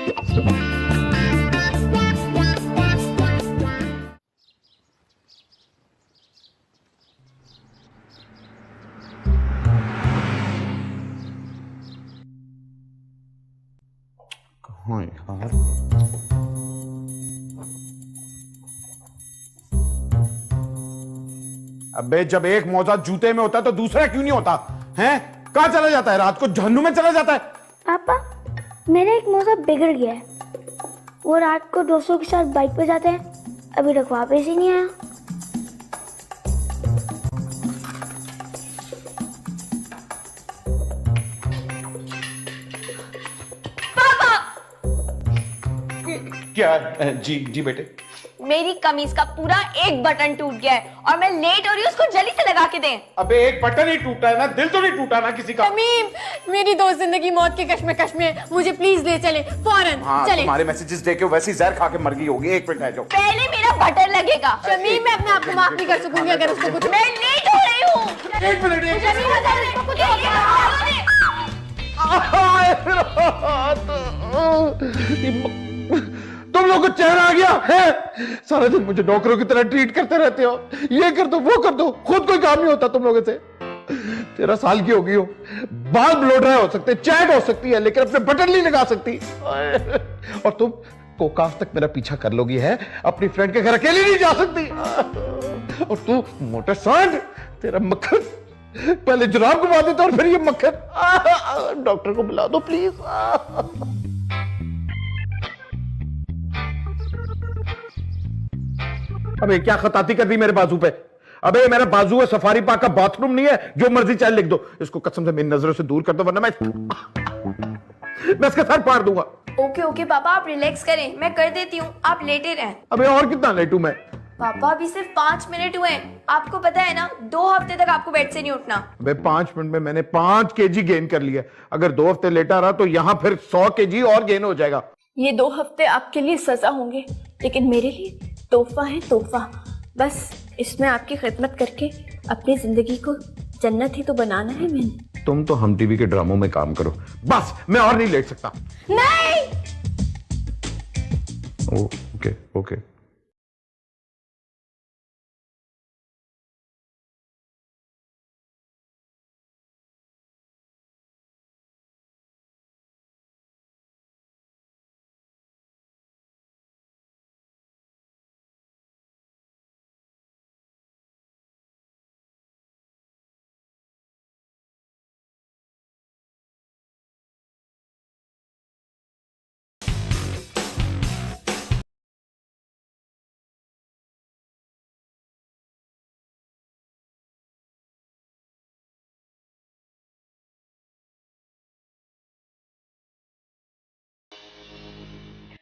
कहाँ यार? अबे जब एक मोजा जूते में होता है तो दूसरा क्यों नहीं होता हैं? कहाँ चला जाता है? रात को जहन्नुम में चला जाता है। पापा, मेरा एक मोजा बिगड़ गया है। वो रात को दोस्तों के साथ बाइक पे जाते हैं, अभी तक वापस ही नहीं आया। क्या? जी जी बेटे। मेरी कमीज का पूरा एक बटन टूट गया है और मैं लेट हो रही हूँ, उसको जल्दी से लगा के दें। अबे एक बटन ही टूटा है ना, दिल तो नहीं टूटा ना किसी का। शमीम, मेरी दोस्त जिंदगी मौत के कश्मकश में, मुझे प्लीज ले चले फौरन। हाँ, चले। तुम्हारे मैसेजेस देख के वैसी जहर खा के मर गई होगी। एक मिनट है जो। पहले मेरा बटन लगेगा। शमीम, मैं अपने आप को माफ नहीं कर सकूंगी अगर उसको कुछ। मैं लेट हो रही हूँ। एक मिनट। तुम लोग को चैन आ गया है? सारा दिन मुझे नौकरों की तरह ट्रीट करते रहते हो। ये कर दो, वो कर दो, खुद कोई काम नहीं होता तुम लोगों से। 13 साल की हो गई हो, बाल ब्लो ड्राई हो सकते, चैट हो सकती है, लेकिन अपने बटन नहीं लगा सकती। और तुम कोकास तक मेरा पीछा कर लोगी है, अपनी फ्रेंड के घर अकेले नहीं जा सकती। और तू मोटा सांड, तेरा मक्खन पहले जुराब घुमा देता और फिर ये मक्खन। डॉक्टर को बुला दो प्लीज। अबे क्या खताती कर दी मेरे बाजू पे? अबे मेरा बाजू है, सफारी पार्क का बाथरूम नहीं है। जो मर्जी चाहे लिख दो। इसको कसम से मेरी नजरों से दूर कर दो, वरना मैं इसका सर फाड़ दूंगा। ओके ओके पापा, आप रिलैक्स करें, मैं कर देती हूँ, आप लेटे रहें। अबे और कितना लेटूं मैं? पापा अभी सिर्फ 5 मिनट हुए हैं, आपको पता है ना 2 हफ्ते तक आपको बेड से नहीं उठना। अबे 5 मिनट में मैंने 5 केजी गेन कर लिया। अगर 2 हफ्ते लेटा रहा तो यहाँ फिर 100 केजी और गेन हो जाएगा। ये 2 हफ्ते आपके लिए सजा होंगे, लेकिन मेरे लिए तोहफा है, तोहफा। बस इसमें आपकी खिदमत करके अपनी जिंदगी को जन्नत ही तो बनाना है मैंने। तुम तो हम टीवी के ड्रामों में काम करो, बस मैं और नहीं लेट सकता। नहीं। Okay okay.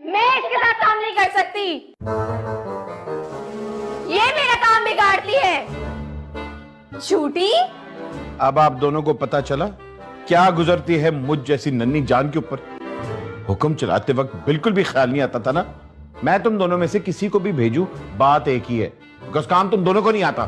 मैं इसके साथ काम नहीं कर सकती, ये मेरा काम बिगाड़ती है। झूठी। अब आप दोनों को पता चला क्या गुजरती है मुझ जैसी नन्ही जान के ऊपर। हुक्म चलाते वक्त बिल्कुल भी ख्याल नहीं आता था ना मैं तुम दोनों में से किसी को भी भेजूं। बात एक ही है, बिकॉज़ काम तुम दोनों को नहीं आता।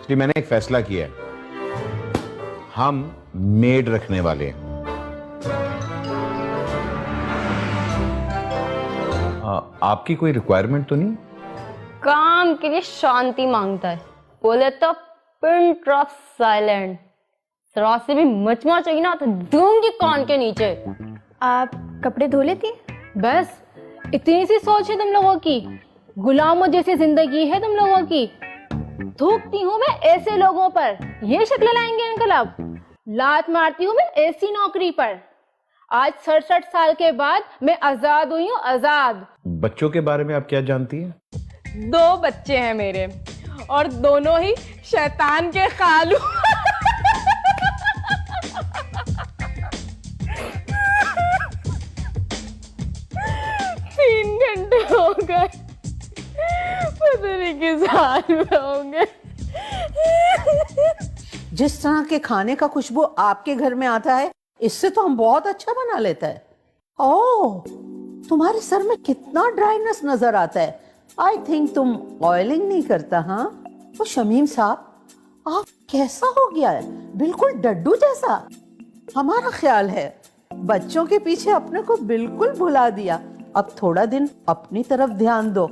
इसलिए मैंने एक फैसला किया है, हम मेड रखने वाले हैं। आपकी कोई रिक्वायरमेंट तो नहीं? काम के लिए शांति मांगता है, बोले तो पिन ड्रॉप साइलेंट। जरा से भी मचमा चाहिए ना तो दूंगी कान के नीचे। आप कपड़े धो लेती? बस इतनी सी सोच है तुम लोगों की, गुलामों जैसी जिंदगी है तुम लोगों की। थूकती हूँ मैं ऐसे लोगों पर, ये शक्ल लाएंगे अंकल आप। लात मारती हूँ मैं ऐसी नौकरी पर। आज 67 साल के बाद मैं आजाद हुई हूँ, आजाद। बच्चों के बारे में आप क्या जानती हैं? 2 बच्चे हैं मेरे और दोनों ही शैतान के खालू। 3 घंटे हो गए, पता नहीं किस हाल में होंगे। जिस तरह के खाने का खुशबू आपके घर में आता है, इससे तो हम बहुत अच्छा बना लेते हैं। ओह, तुम्हारे सर में कितना ड्राइनेस नजर आता है। आई थिंक तुम ऑयलिंग नहीं करता। हाँ, तो शमीम साहब, आप कैसा हो गया है? बिल्कुल डड्डू जैसा। हमारा ख्याल है बच्चों के पीछे अपने को बिल्कुल भुला दिया। अब थोड़ा दिन अपनी तरफ ध्यान दो।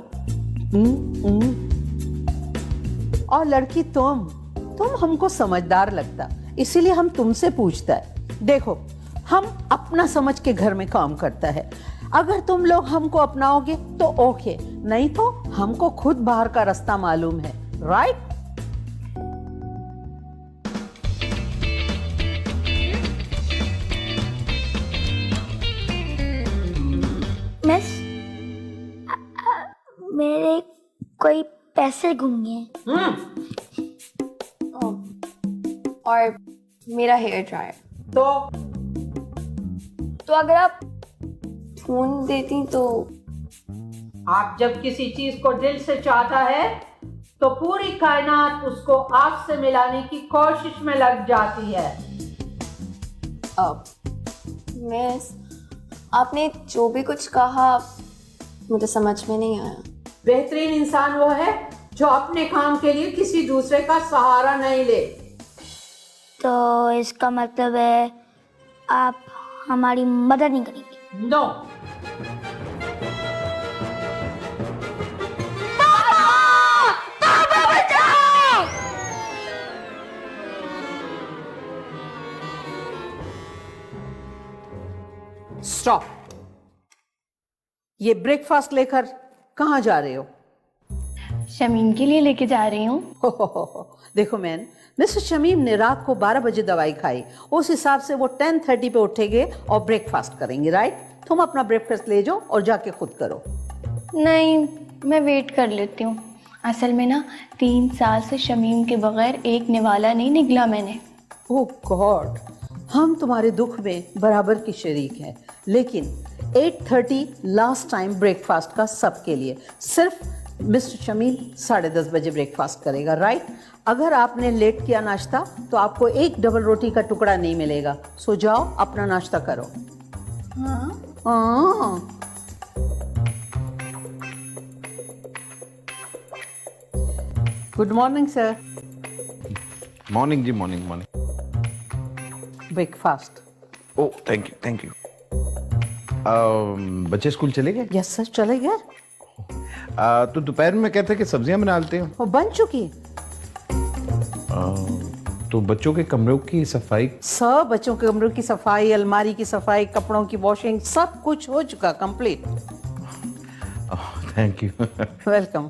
और लड़की तुम हमको समझदार लगता, इसीलिए हम तुमसे पूछता है। देखो, हम अपना समझ के घर में काम करता है। अगर तुम लोग हमको अपनाओगे तो ओके, नहीं तो हमको खुद बाहर का रास्ता मालूम है, राइट? मिस, मेरे कोई पैसे गुम गए हैं। और मेरा हेयर ड्रायर। तो अगर आप फोन देती तो। आप जब किसी चीज को दिल से चाहता है तो पूरी कायनात उसको आपसे मिलाने की कोशिश में लग जाती है। अब मिस, आपने जो भी कुछ कहा मुझे समझ में नहीं आया। बेहतरीन इंसान वो है जो अपने काम के लिए किसी दूसरे का सहारा नहीं ले। तो इसका मतलब है आप हमारी मदद नहीं करेंगे? नो। स्टॉप। ये ब्रेकफास्ट लेकर कहाँ जा रहे हो? शमीम के लिए लेके जा रही हूँ। देखो मैन, मिस्टर शमीम ने रात को 12 बजे दवाई खाई, उस हिसाब से वो 10:30 पे उठेंगे और ब्रेकफास्ट करेंगे, राइट? तुम अपना ब्रेकफास्ट ले जाओ और जाके खुद करो। नहीं, मैं वेट कर लेती हूँ। असल में ना 3 साल से शमीम के बगैर एक निवाला नहीं निकला मैंने। ओह गॉड, हम तुम्हारे दुख में बराबर की शरीक हैं, लेकिन 8:30 लास्ट टाइम ब्रेकफास्ट का सबके लिए। सिर्फ मिस्टर शमीम 10:30 बजे ब्रेकफास्ट करेगा, राइट? अगर आपने लेट किया नाश्ता तो आपको एक डबल रोटी का टुकड़ा नहीं मिलेगा। सो जाओ, अपना नाश्ता करो। हाँ। Good morning sir. मॉर्निंग जी, morning morning. Breakfast. Oh thank you. बच्चे स्कूल चले गए? यस सर, चले गए। तो दोपहर में कहते कि सब्जियां बना लेते हो। वो बन चुकी। तो बच्चों के कमरों की सफाई? सब बच्चों के कमरों की सफाई, अलमारी की सफाई, कपड़ों की वॉशिंग, सब कुछ हो चुका, complete. Thank you. Welcome.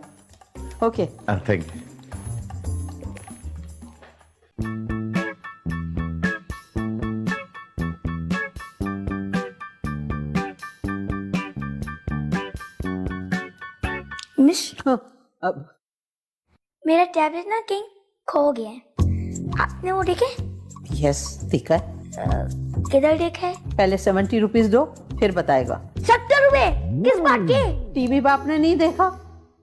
Okay. Thank you. Miss, अब मेरा टैबलेट ना कहीं खो गया है। आपने वो देखे? यस, देखा है। किधर देखा है? पहले 70 रुपीज दो, फिर बताएगा। 70 रुपए? किस बात के? टीवी पे आपने नहीं देखा?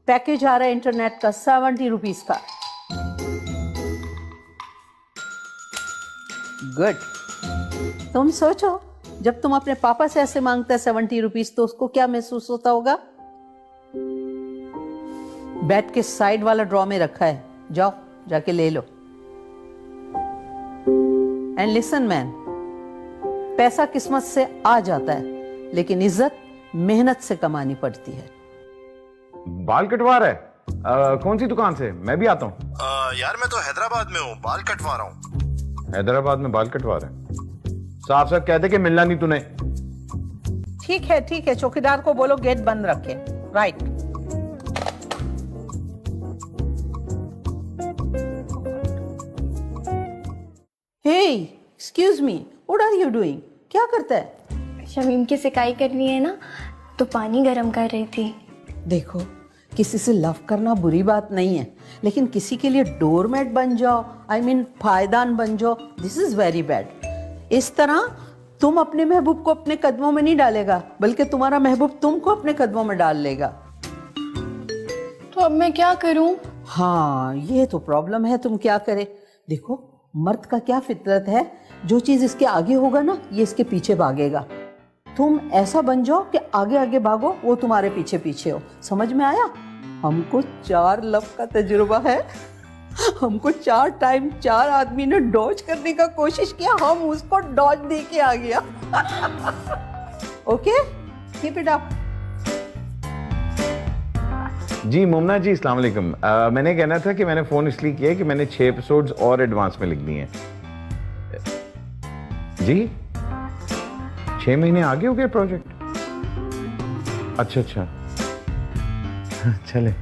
पैकेज आ रहा है इंटरनेट का 70 रुपीज का। गुड। तुम सोचो, जब तुम अपने पापा से ऐसे मांगते हैं 70 रुपीज, तो उसको क्या महसूस होता होगा? बेड के साइड वाला ड्रॉ में रखा है, जाओ जाके ले लो। एंड लिसन मैन, पैसा किस्मत से आ जाता है, लेकिन इज्जत मेहनत से कमानी पड़ती है। बाल कटवा रहा है? कौन सी दुकान से? मैं भी आता हूँ। यार मैं तो हैदराबाद में हूँ, बाल कटवा रहा हूँ। हैदराबाद में बाल कटवा रहा है? साफ साफ कह दे कि मिलना नहीं तूने। ठीक है, चौकीदार को बोलो गेट बंद रखे, right? Hey, excuse me, what are you doing? क्या करता है? शमीम की सिकाई करनी है ना, तो पानी गर्म कर रही थी। देखो, किसी से लव करना बुरी बात नहीं है, लेकिन किसी के लिए डोरमैट बन जाओ, आई मीन पायदान बन जाओ, दिस इज वेरी बैड। इस तरह तुम अपने महबूब को अपने कदमों में नहीं डालेगा, बल्कि तुम्हारा महबूब तुमको अपने कदमों में डाल लेगा। तो अब मैं क्या करूं? हाँ, ये तो प्रॉब्लम है, तुम क्या करे। देखो, मर्द का क्या फितरत है, जो चीज इसके आगे होगा ना, ये इसके पीछे भागेगा। तुम ऐसा बन जाओ कि आगे आगे भागो, वो तुम्हारे पीछे पीछे हो। समझ में आया? हमको 4 लव का तजुर्बा है। हमको 4 टाइम 4 आदमी ने डॉज करने का कोशिश किया, हम उसको डॉज दे के आ गया। Okay, keep it up. जी मुमना जी, अस्सलाम वालेकुम। मैंने कहना था कि मैंने फोन इसलिए किया कि मैंने 6 एपिसोड्स और एडवांस में लिख दिए हैं। जी 6 महीने आगे हो गए प्रोजेक्ट? अच्छा अच्छा, चले।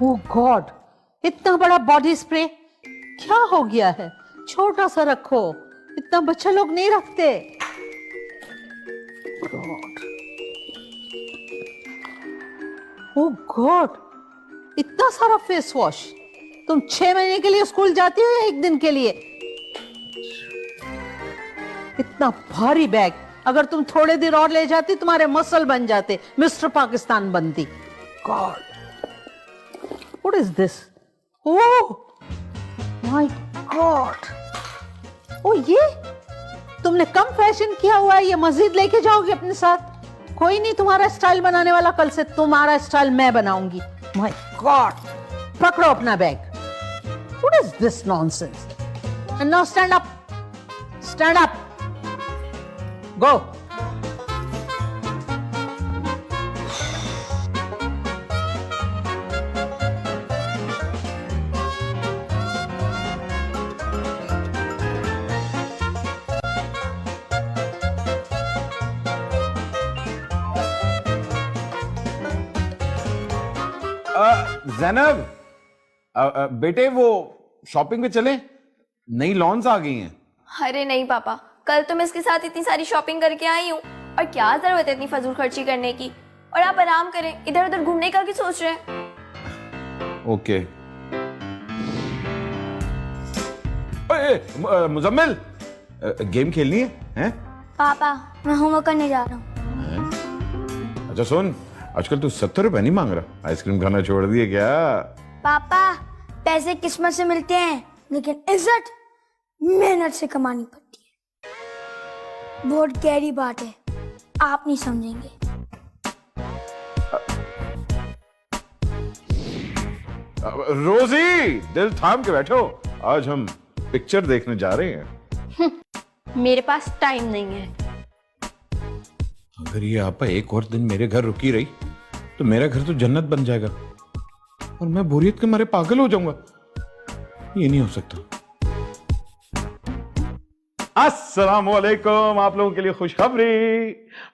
ओह गॉड, इतना बड़ा बॉडी स्प्रे क्या हो गया है? छोटा सा रखो, इतना बच्चा लोग नहीं रखते। ओह गॉड, इतना सारा फेस वॉश। तुम 6 महीने के लिए स्कूल जाती हो या 1 दिन के लिए? इतना भारी बैग, अगर तुम थोड़े दिन और ले जाती तुम्हारे मसल बन जाते, मिस्टर पाकिस्तान बनती। God, What is this? Oh my God! Oh ये तुमने कम फैशन किया हुआ है, ये मस्जिद लेके जाओगे अपने साथ? कोई नहीं तुम्हारा स्टाइल बनाने वाला, कल से तुम्हारा स्टाइल मैं बनाऊंगी। My God! पकड़ो अपना bag. What is this nonsense? And now stand up. Stand up. Go. Zainab, बेटे वो शॉपिंग पे चले, नई लॉन्स आ गई हैं। अरे नहीं पापा, कल तो मैं इसके साथ इतनी सारी शॉपिंग करके आई हूँ, और क्या जरूरत है इतनी फजूल खर्ची करने की। और आप आराम करें, इधर उधर घूमने का क्या सोच रहे हैं? ओके। मुजम्मिल, गेम खेलनी है? पापा मैं होमवर्क करने जा रहा हूँ। अच्छा सुन, आजकल तू 70 रुपए नहीं मांग रहा, आइसक्रीम खाना छोड़ दिए क्या? पापा पैसे किस्मत से मिलते हैं, लेकिन इज्जत मेहनत से कमानी पड़ती है। बहुत गहरी बात है, आप नहीं समझेंगे। रोजी, दिल थाम के बैठो, आज हम पिक्चर देखने जा रहे हैं। मेरे पास टाइम नहीं है। अगर ये आपा एक और दिन मेरे घर रुकी रही तो मेरा घर तो जन्नत बन जाएगा और मैं बोरियत के मारे पागल हो जाऊंगा। ये नहीं हो सकता। अस्सलामुअलैकुम, आप लोगों के लिए खुशखबरी,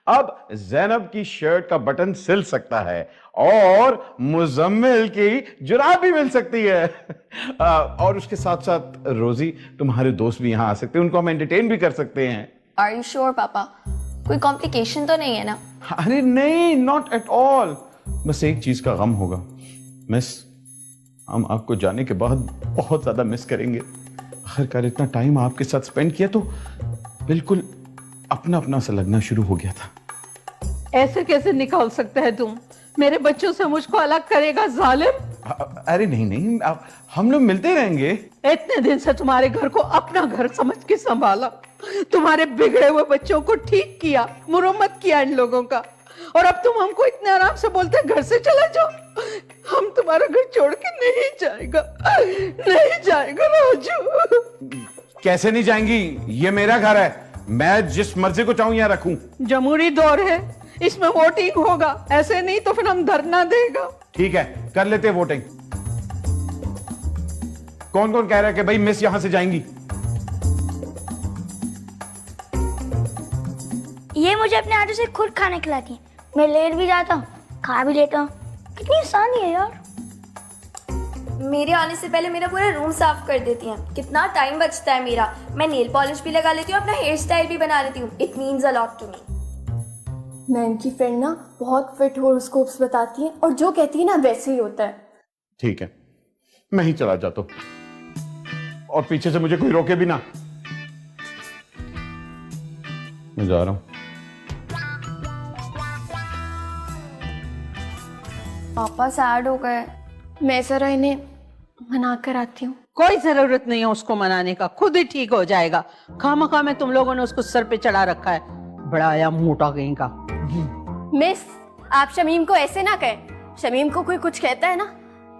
अब ज़ैनब की शर्ट का बटन सिल सकता है और मुजम्मिल की जुराब भी मिल सकती है। और उसके साथ साथ रोजी, तुम्हारे दोस्त भी यहाँ आ सकते हैं, उनको हम एंटरटेन भी कर सकते हैं। आर यू श्योर पापा? कोई कॉम्प्लिकेशन तो नहीं है ना? अरे नहीं, नॉट एट ऑल। बस एक चीज का गम होगा, मिस, हम आपको जाने के बाद बहुत ज्यादा मिस करेंगे। आखिरकार इतना टाइम आपके साथ स्पेंड किया तो बिल्कुल अपना अपना सा लगना शुरू हो गया था। ऐसे कैसे निकाल सकते हैं तुम? मेरे बच्चों से मुझको अलग करेगा जालिम? अरे नहीं नहीं, हम लोग मिलते रहेंगे। इतने दिन से तुम्हारे घर को अपना घर समझ के संभाला, तुम्हारे बिगड़े हुए बच्चों को ठीक किया, मुरम्मत किया इन लोगों का, और अब तुम हमको इतने आराम से बोलते घर से चले जाओ। हम तुम्हारा घर छोड़ के नहीं जाएगा, नहीं जाएगा राजू। कैसे नहीं जाएंगी? ये मेरा घर है, मैं जिस मर्जी को चाहूं यहाँ रखूं। जमहूरी दौर है, इसमें वोटिंग होगा, ऐसे नहीं तो फिर हम धरना देगा। ठीक है, कर लेते वोटिंग। कौन कौन कह रहा है कि भाई मिस यहां से जाएंगी? ये मुझे अपने हाथों से खुद खाना खिलाती है, मैं लेट भी जाता हूँ, खा भी लेता हूँ। कितनी आसानी है यार। मेरे आने से पहले मेरा पूरा रूम साफ कर देती हैं। कितना टाइम बचता है मेरा। मैं नेल पॉलिश भी लगा लेती हूँ, अपना हेयर स्टाइल भी बना लेती हूँ। It means a lot to me. मैं इनकी फ्रेंड ना बहुत फिट हॉरोस्कोप्स बताती है, और जो कहती है ना वैसे ही होता है। ठीक है, मैं ही चला जाता हूं और पीछे से मुझे कोई रोके भी ना। मैं जा रहा हूं। पापा सैड हो गए, मैं जरा इन्हें मना कर आती हूँ। कोई जरूरत नहीं है उसको मनाने का, खुद ही ठीक हो जाएगा। खामखा में तुम लोगों ने उसको सर पे चढ़ा रखा है, बड़ा आया मोटा कहीं का। मिस, आप शमीम को ऐसे ना कहें। शमीम को कोई कुछ कहता है ना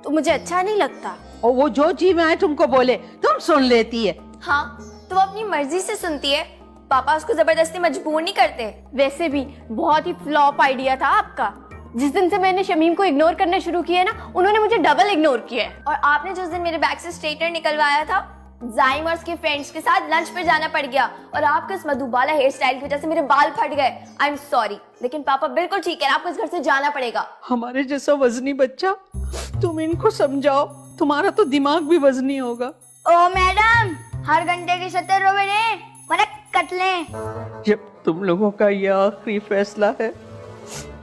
तो मुझे अच्छा नहीं लगता। और वो जो जी में आए तुमको बोले तुम सुन लेती है। हाँ, तो वो अपनी मर्जी से सुनती है, पापा उसको जबरदस्ती मजबूर नहीं करते। वैसे भी बहुत ही फ्लॉप आइडिया था आपका। जिस दिन से मैंने शमीम को इग्नोर करना शुरू किया ना, उन्होंने मुझे डबल इग्नोर किया है। और आपने जिस दिन मेरे बैग से स्ट्रेटनर निकलवाया था, जाइम और उसके फ्रेंड्स के साथ लंच पर जाना पड़ गया और आपके इस मधुबाला हेयर स्टाइल की वजह से मेरे बाल फट गए। आई एम सॉरी, लेकिन पापा बिल्कुल ठीक है, आपको इस घर से जाना पड़ेगा। हमारे जैसा वजनी बच्चा, तुम इनको समझाओ, तुम्हारा तो दिमाग भी वजनी होगा। ओ मैडम, हर घंटे की 70 रुपए ने वरना कट लें। जब तुम लोगों का यह आखिरी फैसला है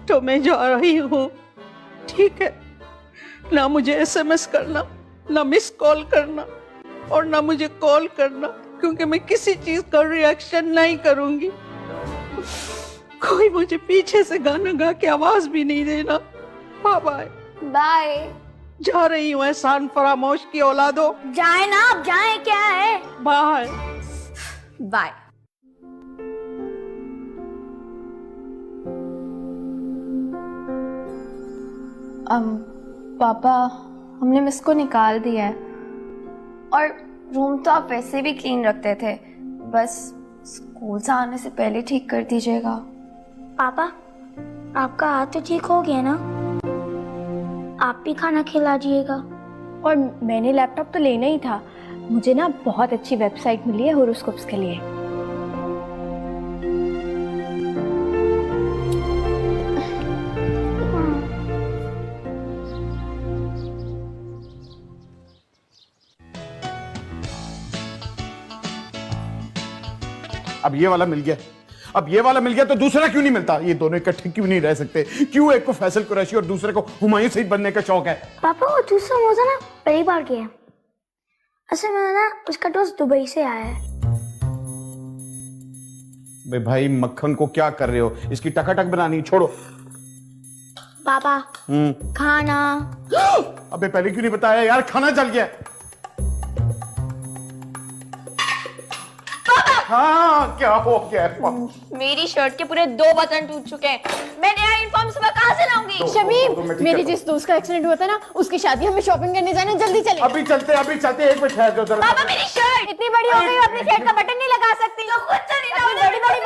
तो मैं जा रही हूँ, ठीक है? ना मुझे एसएमएस करना, ना मिस कॉल करना और ना मुझे कॉल करना, क्योंकि मैं किसी चीज का रिएक्शन नहीं करूंगी। कोई मुझे पीछे से गाना गा के आवाज भी नहीं देना। Bye bye. बाय। जा रही हूँ एहसान फरामोश की औलादो। जाए ना, आप जाए, क्या है। Bye bye. पापा, हमने मिस को निकाल दिया है और रूम तो आप वैसे भी क्लीन रखते थे, बस स्कूल से आने से पहले ठीक कर दीजिएगा। पापा, आपका हाथ तो ठीक हो गया ना? आप भी खाना खिला दीजिएगा। और मैंने लैपटॉप तो लेना ही था, मुझे ना बहुत अच्छी वेबसाइट मिली है होरोस्कोप्स के लिए। अब ये वाला मिल गया, अब ये वाला मिल गया तो दूसरा क्यों नहीं मिलता? ये दोनों इकट्ठे क्यों नहीं रह सकते? क्यों एक को फैसल कुरैशी और दूसरे को हुमायूं सईद बनने का शौक है? पापा, वो दूसरा मोजा ना पहली बार किया है। असल में ना उसका दोस्त दुबई से आया है। बे भाई, मक्खन को क्या कर रहे हो? इसकी टकाटक बनानी, छोड़ो। पापा, खाना। अबे पहले क्यों नहीं बताया यार? खाना जल गया। हाँ, क्या हो गया? मेरी शर्ट के पूरे 2 बटन टूट चुके हैं। मैं नया यूनिफॉर्म सुबह कहाँ से लाऊंगी? शमीम, मेरी जिस दोस्त का एक्सीडेंट हुआ था ना, उसकी शादी, हमें शॉपिंग करने जाना, जल्दी चले। अभी चलते, अभी चलते। एक मिनट ठहर जाओ जरा। पापा, मेरी शर्ट इतनी बड़ी हो गई, अपनी शर्ट का बटन नहीं लगा सकती। तो खुद चली जाओ। बड़ी बड़ी